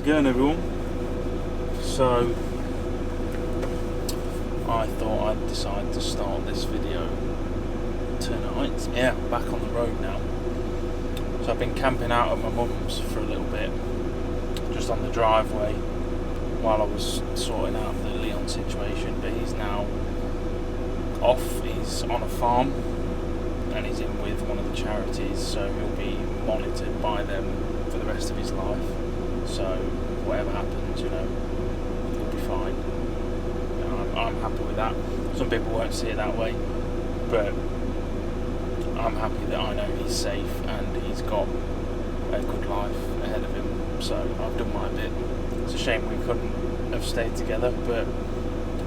again, everyone. So I thought I'd decide to start this video tonight. Yeah, back on the road now. So I've been camping out at my mum's for a little bit, just on the driveway while I was sorting out the Leon situation, but he's now off. He's on a farm and he's in with one of the charities, so he'll be monitored by them for the rest of his life. So whatever happens, you know, he'll be fine. I'm happy with that. Some people won't see it that way, but I'm happy that I know he's safe and he's got a good life ahead of him. So I've done my bit. It's a shame we couldn't have stayed together, but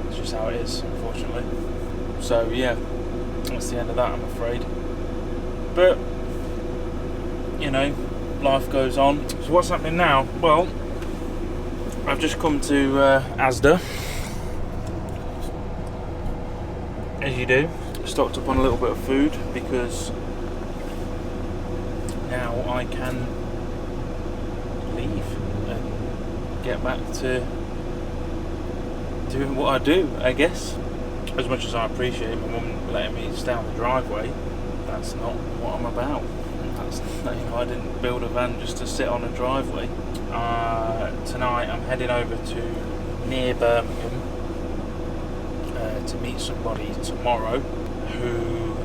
it's just how it is, unfortunately. So yeah, that's the end of that, I'm afraid. But you know, life goes on. So what's happening now? Well, I've just come to Asda, as you do. Stocked up on a little bit of food because now I can leave and get back to doing what I do, I guess. As much as I appreciate my mum letting me stay on the driveway, that's not what I'm about. You know, I didn't build a van just to sit on a driveway. Tonight I'm heading over to near Birmingham to meet somebody tomorrow who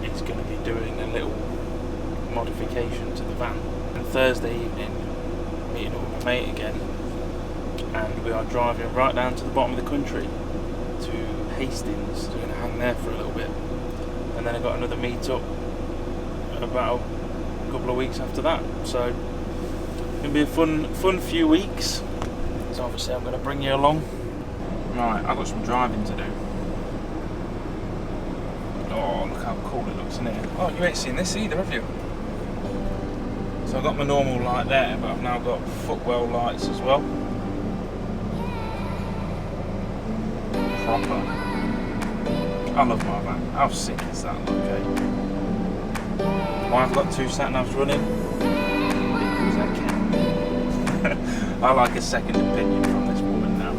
is going to be doing a little modification to the van. And Thursday evening, meeting up with my mate again, and we are driving right down to the bottom of the country to Hastings. We're going to hang there for a little bit, and then I got another meet up about a couple of weeks after that. So it's going to be a fun few weeks. So obviously I'm going to bring you along. Right, I've got some driving to do. Oh, look how cool it looks in here. Oh, you ain't seen this either, have you? So I've got my normal light there, but I've now got footwell lights as well. Proper. I love my van. How sick is that, okay? Why I've got two sat-navs running? Because I can. I like a second opinion from this woman now.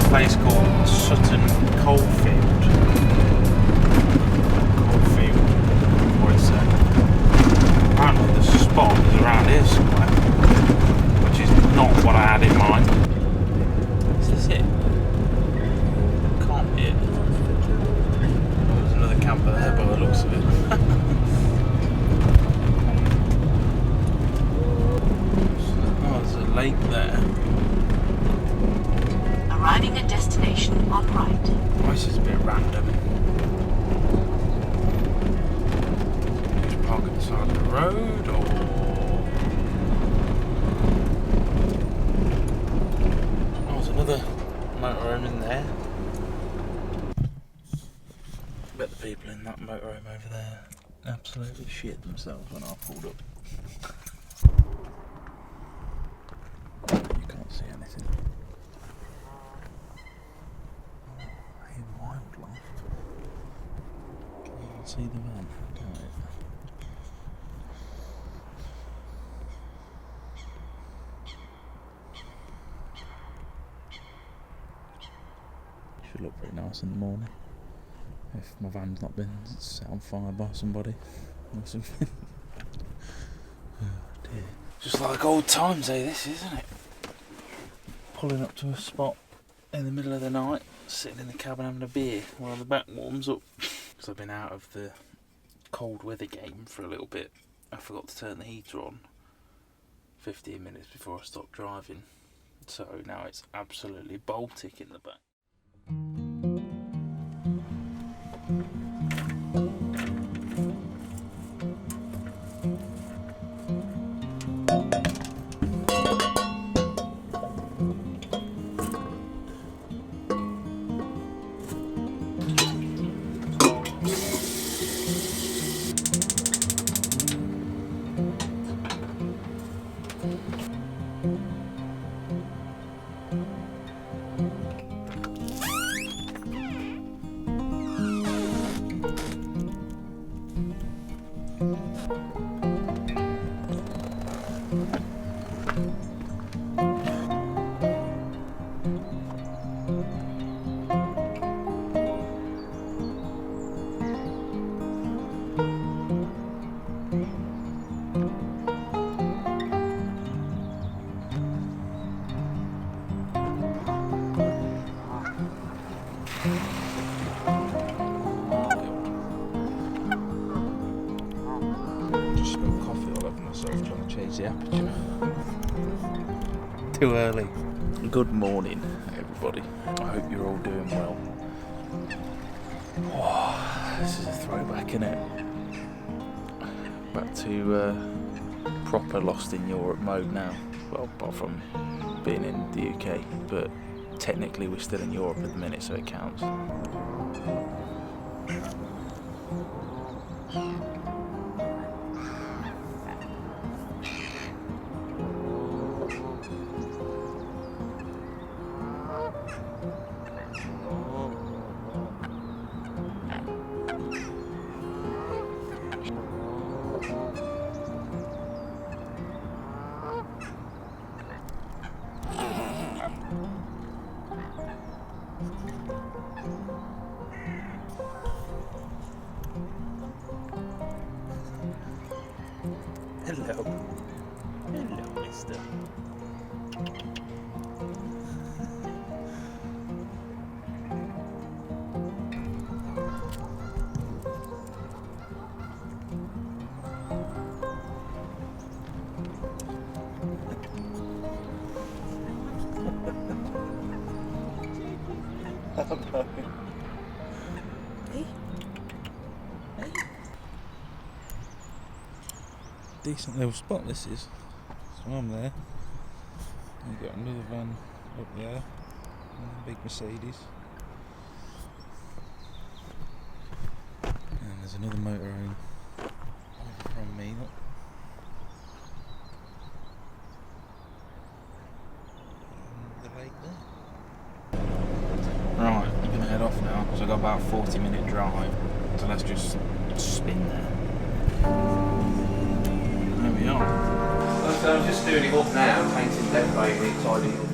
Place called Sutton Coalfield, or it's apparently the spot is around here somewhere, which is not what I had in mind. Is this it? Can't be it. Oh, there's another camper there by the looks of it. Oh, there's a lake there. Arriving at destination on right. Oh, this is a bit random. Just park at the side of the road, or oh, there's another motorhome in there. I bet the people in that motorhome over there absolutely shit themselves when I pulled up. You can't see anything. Wildlife. Can you see the van? Can't it? Should look pretty nice in the morning if my van's not been set on fire by somebody or something. Oh dear. Just like old times, eh? This, isn't it? Pulling up to a spot in the middle of the night, sitting in the cabin having a beer while the back warms up. Because I've been out of the cold weather game for a little bit. I forgot to turn the heater on 15 minutes before I stopped driving. So now it's absolutely Baltic in the back. Just spilled coffee all over myself trying to change the aperture. Too early. Good morning, everybody. I hope you're all doing well. Oh, this is a throwback, isn't it? Back to proper lost in Europe mode now. Well, apart from being in the UK, but technically we're still in Europe at the minute, so it counts. Hello. Hello, Leicester. Decent little spot this is. So I'm there. You've got another van up there, and a big Mercedes. And there's another motorhome over from me. Look. And the lake there. Right, I'm going to head off now because I've got about a 40-minute drive. So let's just spin there. There we are. So I'm just doing it up now, painting, decorating it, tidying it up.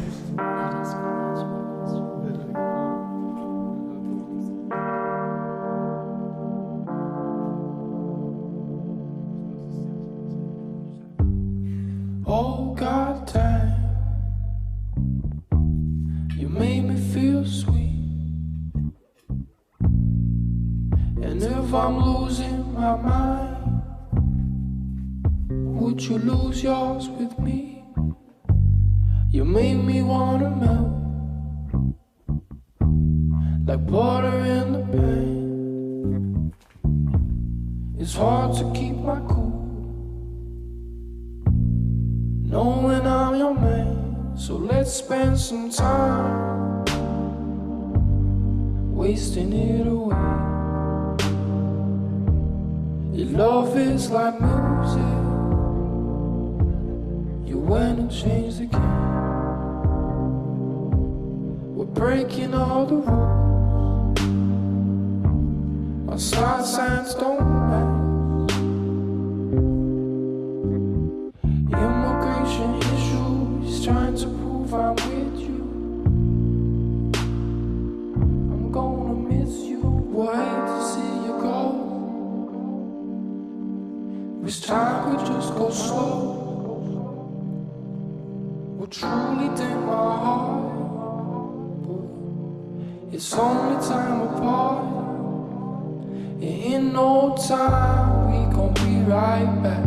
Oh God damn, you made me feel sweet. And if I'm losing my mind, would you lose yours with me? You made me wanna melt like butter in the pan. It's hard to keep my cool knowing I'm your man. So let's spend some time wasting it away. Your love is like music. You went and changed the game. We're breaking all the rules. Our side signs don't match. Immigration issues, trying to prove I'm with you. I'm gonna miss you. We'll hate to see you go. This time we just go slow. Will truly take my heart, but it's only time apart. In no time we gon' be right back,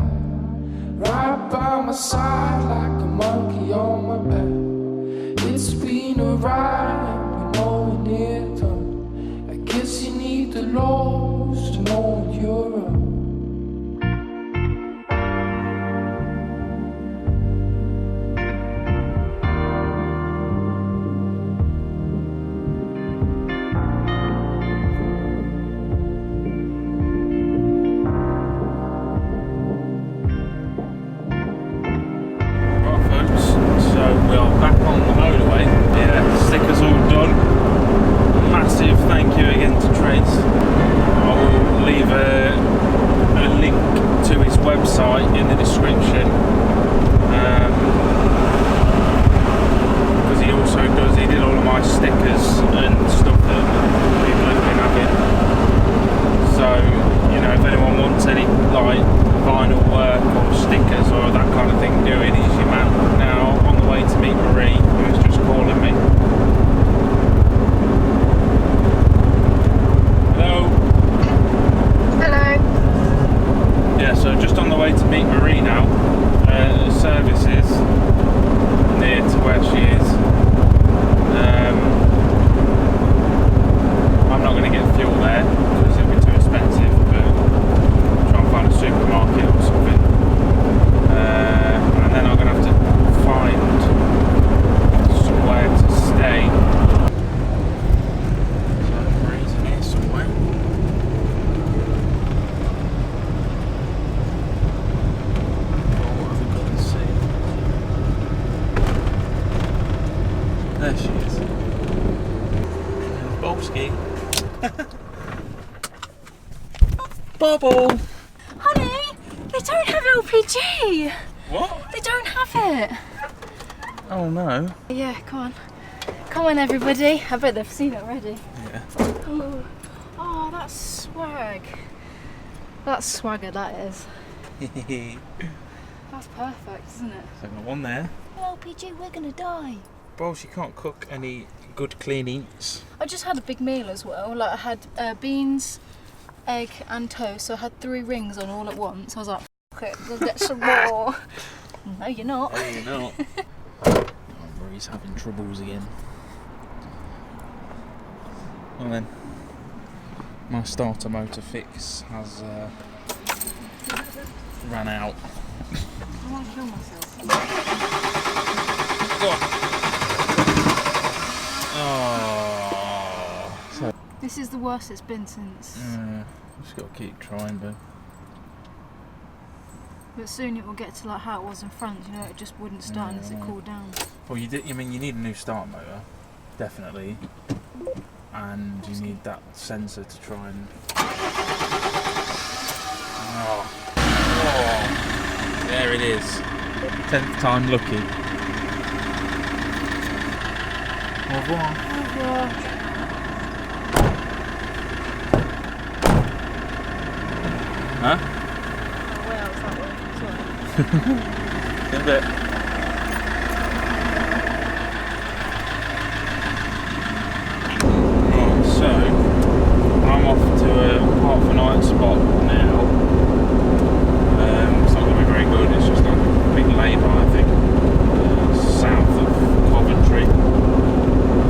right by my side like a monkey on my back. It's been a ride and we know we need done. I guess you need the lows to know when you're up. Website in the description. broski. Bubble! Honey, they don't have LPG. What? They don't have it. Oh no. Yeah, come on. Come on, everybody. I bet they've seen it already. Yeah. Oh, that's swag. That's swagger, that is. That's perfect, isn't it? So got one there. LPG, we're gonna die. Well, she can't cook any good clean eats. I just had a big meal as well. Like I had beans, egg and toast, so I had 3 rings on all at once. I was like, fuck it, we'll get some more. No, you're not. No, you're not. Oh, Marie's having troubles again. Well then, my starter motor fix has ran out. I want to kill myself. Go on. Oh. So, This is the worst it's been since. just got to keep trying, But soon it will get to like how it was in France. You know, it just wouldn't start unless it cooled down. Well, you need a new start motor, definitely, and you need that sensor to try and. Oh, there it is. 10th time lucky. Au revoir. Huh? Oh, well, it's that way. Sorry. In a bit. Right, so I'm off to a half a night spot now. It's not going to be very good, it's just like a big lay-by, I think, south of Coventry.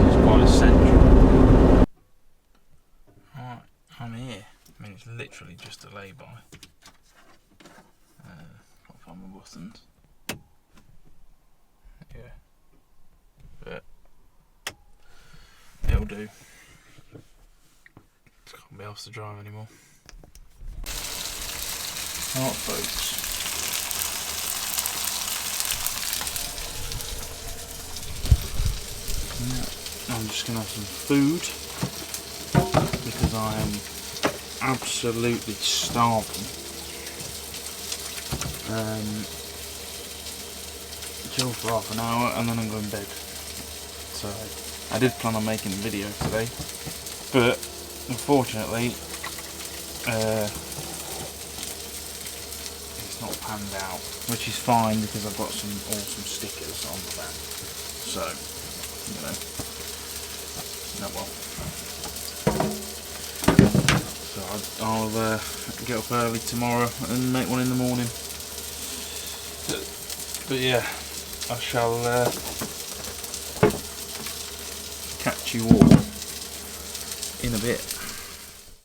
It's quite central. Right, I'm here. I mean, it's literally just a lay-by. Can't find my buttons. Yeah, but it'll do. Can't be asked to drive anymore. Alright, folks. Yeah, I'm just gonna have some food because I am absolutely starving. Chill for half an hour and then I'm going to bed. So I did plan on making a video today, but unfortunately it's not panned out, which is fine because I've got some awesome stickers on the van. So, you know, no well. So I'll get up early tomorrow and make one in the morning. But yeah, I shall catch you all in a bit.